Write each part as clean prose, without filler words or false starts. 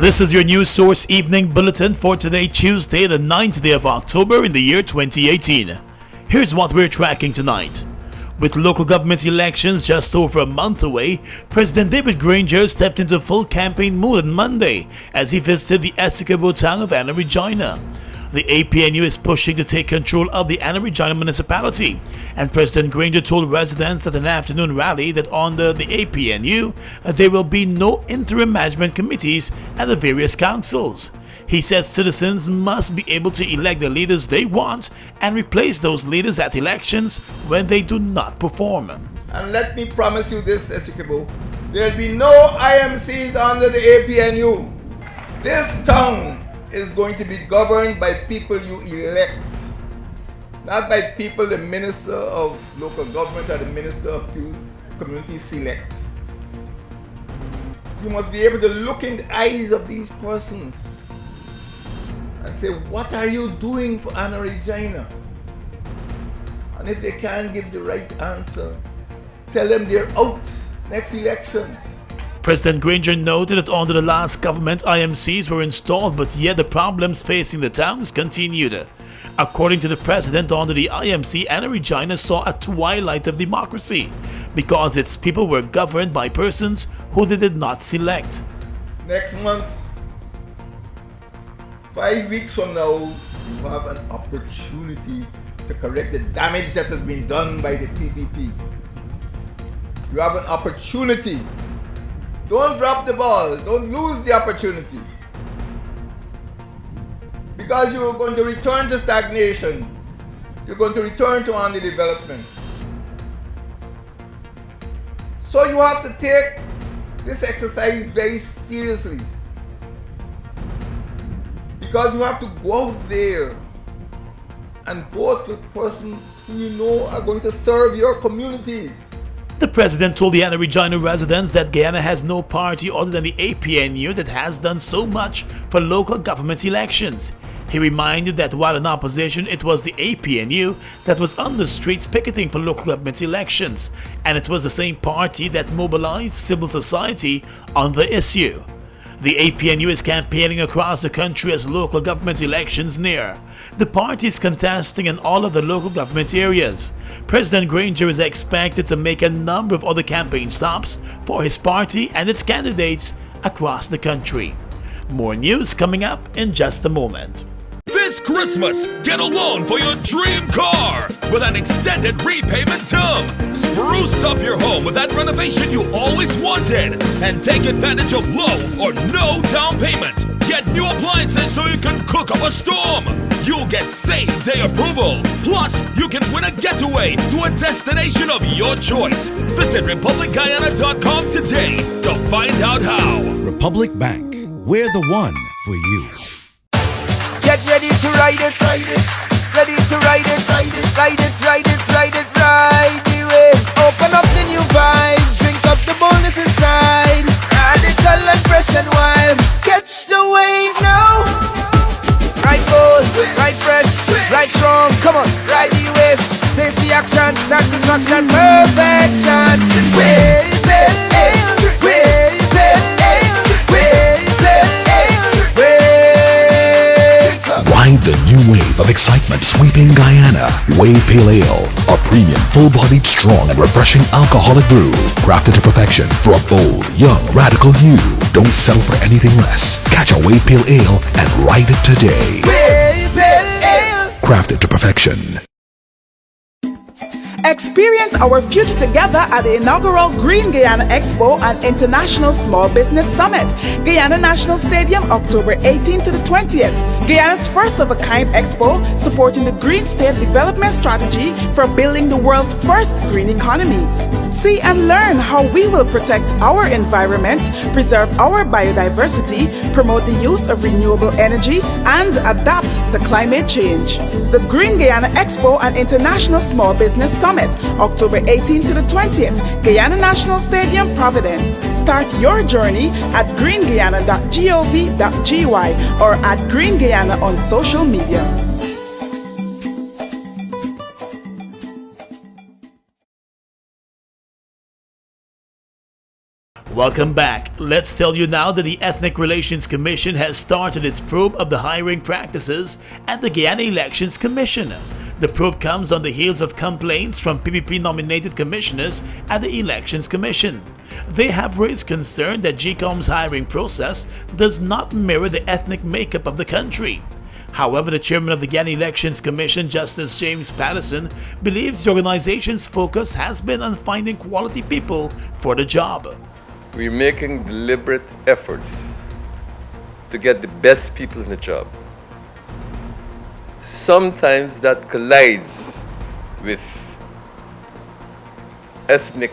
This is your news source evening bulletin for today, Tuesday, the 9th day of October in the year 2018. Here's what we're tracking tonight. With local government elections just over a month away, President David Granger stepped into full campaign mode on Monday as he visited the Essequibo town of Anna Regina. The APNU is pushing to take control of the Anna Regina municipality, and President Granger told residents at an afternoon rally that under the APNU, there will be no interim management committees at the various councils. He said citizens must be able to elect the leaders they want and replace those leaders at elections when they do not perform. And let me promise you this, Essequibo, there will be no IMCs under the APNU. This town is going to be governed by people you elect, not by people the Minister of Local Government or the Minister of Community select. You must be able to look in the eyes of these persons and say, what are you doing for Anna Regina? And if they can't give the right answer, tell them they're out next elections. President Granger noted that under the last government, IMCs were installed, but yet the problems facing the towns continued. According to the president, under the IMC, Anna Regina saw a twilight of democracy because its people were governed by persons who they did not select. Next month, 5 weeks from now, you have an opportunity to correct the damage that has been done by the PPP. You have an opportunity. Don't drop the ball. Don't lose the opportunity. Because you're going to return to stagnation. You're going to return to underdevelopment. So you have to take this exercise very seriously. Because you have to go out there and vote for persons who you know are going to serve your communities. The president told the Anna Regina residents that Guyana has no party other than the APNU that has done so much for local government elections. He reminded that while in opposition, it was the APNU that was on the streets picketing for local government elections, and it was the same party that mobilized civil society on the issue. The APNU is campaigning across the country as local government elections near. The party is contesting in all of the local government areas. President Granger is expected to make a number of other campaign stops for his party and its candidates across the country. More news coming up in just a moment. This Christmas, get a loan for your dream car with an extended repayment term. Spruce up your home with that renovation you always wanted and take advantage of low or no down payment. Get new appliances so you can cook up a storm. You'll get same-day approval. Plus, you can win a getaway to a destination of your choice. Visit RepublicGuyana.com today to find out how. Republic Bank, we're the one for you. Get ready to ride it, ride it. Ready to ride it, ride it, ride it, ride it, ride it, ride the wave. Open up the new vibe, drink up the boldness inside. Radical and fresh and wild, catch the wave now. Ride bold, ride fresh, ride strong. Come on, ride the wave. Taste the action, satisfaction, perfection. Wave, wave, wave, wave, wave, wave, wave. Ride the new wave of excitement sweeping Guyana. Wave Pale Ale, a premium, full-bodied, strong and refreshing alcoholic brew, crafted to perfection for a bold, young, radical you. Don't settle for anything less. Catch a Wave Pale Ale and ride it today. Wave Pale Ale. Crafted to perfection. Experience our future together at the inaugural Green Guyana Expo and International Small Business Summit, Guyana National Stadium, October 18th to the 20th. Guyana's first-of-a-kind expo supporting the Green State Development Strategy for building the world's first green economy. See and learn how we will protect our environment, preserve our biodiversity, promote the use of renewable energy, and adapt to climate change. The Green Guyana Expo and International Small Business Summit, October 18th to the 20th, Guyana National Stadium, Providence. Start your journey at greenguyana.gov.gy or at Green Guyana on social media. Welcome back. Let's tell you now that the Ethnic Relations Commission has started its probe of the hiring practices at the Guyana Elections Commission. The probe comes on the heels of complaints from PPP-nominated commissioners at the Elections Commission. They have raised concern that GCOM's hiring process does not mirror the ethnic makeup of the country. However, the chairman of the Guyana Elections Commission, Justice James Patterson, believes the organization's focus has been on finding quality people for the job. We're making deliberate efforts to get the best people in the job. Sometimes that collides with ethnic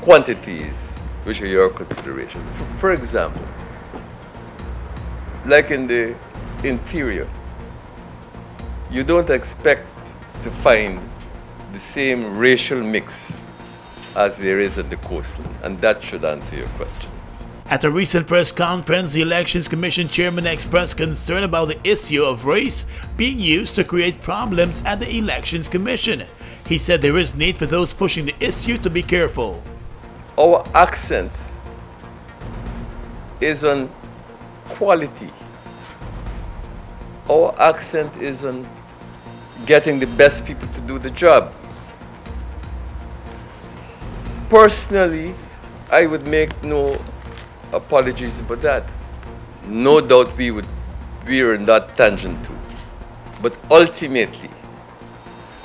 quantities, which are your consideration. For example, like in the interior, you don't expect to find the same racial mix as there is at the coastline, and that should answer your question. At a recent press conference, the Elections Commission chairman expressed concern about the issue of race being used to create problems at the Elections Commission. He said there is need for those pushing the issue to be careful. Our accent is on quality. Our accent is on getting the best people to do the job. Personally, I would make no apologies about that. No doubt we are in that tangent too. But ultimately,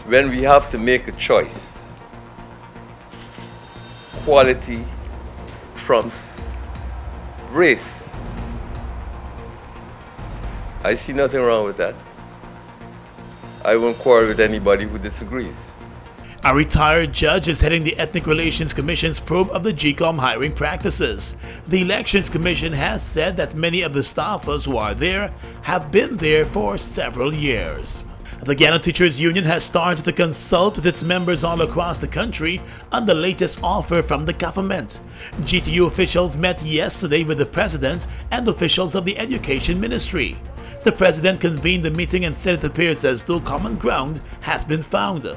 when we have to make a choice, quality trumps race. I see nothing wrong with that. I won't quarrel with anybody who disagrees. A retired judge is heading the Ethnic Relations Commission's probe of the GCOM hiring practices. The Elections Commission has said that many of the staffers who are there have been there for several years. The Guyana Teachers Union has started to consult with its members all across the country on the latest offer from the government. GTU officials met yesterday with the president and officials of the Education Ministry. The president convened the meeting and said it appears as though common ground has been found.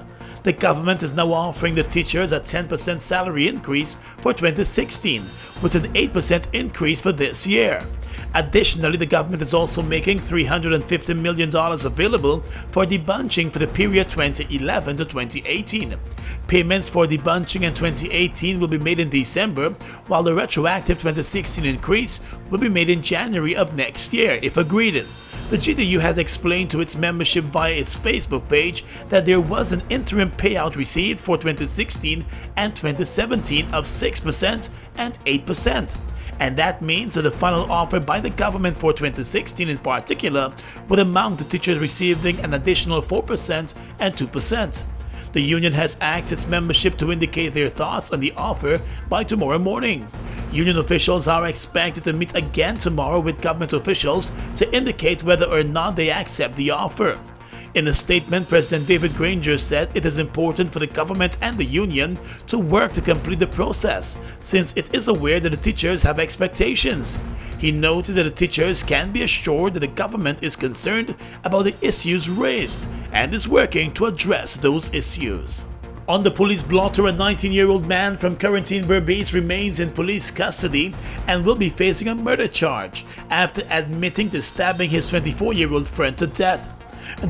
The government is now offering the teachers a 10% salary increase for 2016, with an 8% increase for this year. Additionally, the government is also making $350 million available for debunching for the period 2011 to 2018. Payments for debunching in 2018 will be made in December, while the retroactive 2016 increase will be made in January of next year, if agreed. The GTU has explained to its membership via its Facebook page that there was an interim payout received for 2016 and 2017 of 6% and 8%. And that means that the final offer by the government for 2016 in particular would amount to teachers receiving an additional 4% and 2%. The union has asked its membership to indicate their thoughts on the offer by tomorrow morning. Union officials are expected to meet again tomorrow with government officials to indicate whether or not they accept the offer. In a statement, President David Granger said it is important for the government and the union to work to complete the process, since it is aware that the teachers have expectations. He noted that the teachers can be assured that the government is concerned about the issues raised and is working to address those issues. On the police blotter, a 19-year-old man from Quarantine Berbice remains in police custody and will be facing a murder charge after admitting to stabbing his 24-year-old friend to death.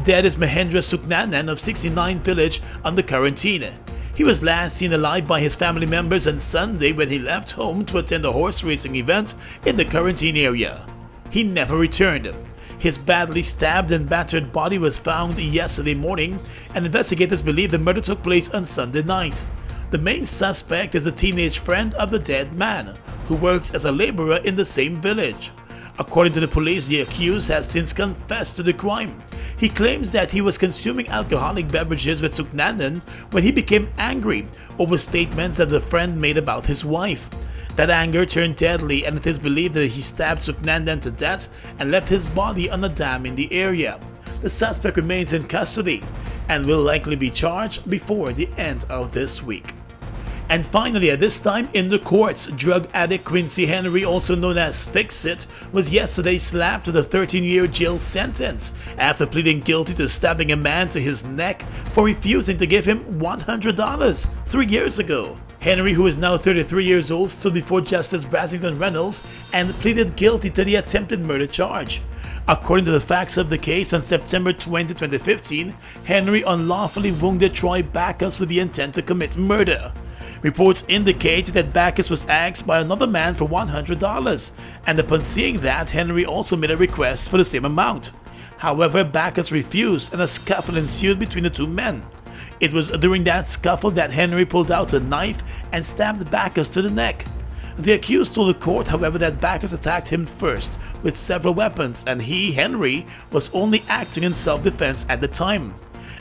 Dead is Mahendra Suknanan of 69 Village on the Quarantine. He was last seen alive by his family members on Sunday when he left home to attend a horse racing event in the Quarantine area. He never returned. His badly stabbed and battered body was found yesterday morning, and investigators believe the murder took place on Sunday night. The main suspect is a teenage friend of the dead man, who works as a laborer in the same village. According to the police, the accused has since confessed to the crime. He claims that he was consuming alcoholic beverages with Suknanan when he became angry over statements that the friend made about his wife. That anger turned deadly, and it is believed that he stabbed Suknanan to death and left his body on a dam in the area. The suspect remains in custody and will likely be charged before the end of this week. And finally, at this time in the courts, drug addict Quincy Henry, also known as Fix-It, was yesterday slapped with a 13-year jail sentence after pleading guilty to stabbing a man to his neck for refusing to give him $100 3 years ago. Henry, who is now 33 years old, stood before Justice Brasington Reynolds and pleaded guilty to the attempted murder charge. According to the facts of the case, on September 20, 2015, Henry unlawfully wounded Troy Backus with the intent to commit murder. Reports indicate that Backus was asked by another man for $100, and upon seeing that, Henry also made a request for the same amount. However, Backus refused and a scuffle ensued between the two men. It was during that scuffle that Henry pulled out a knife and stabbed Backus to the neck. The accused told the court, however, that Backus attacked him first with several weapons and he, Henry, was only acting in self-defense at the time.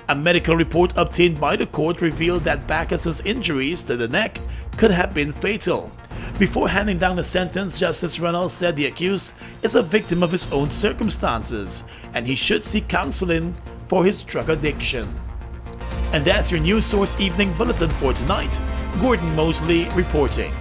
A medical report obtained by the court revealed that Backus's injuries to the neck could have been fatal. Before handing down the sentence, Justice Reynolds said the accused is a victim of his own circumstances and he should seek counseling for his drug addiction. And that's your News Source Evening Bulletin for tonight. Gordon Mosley reporting.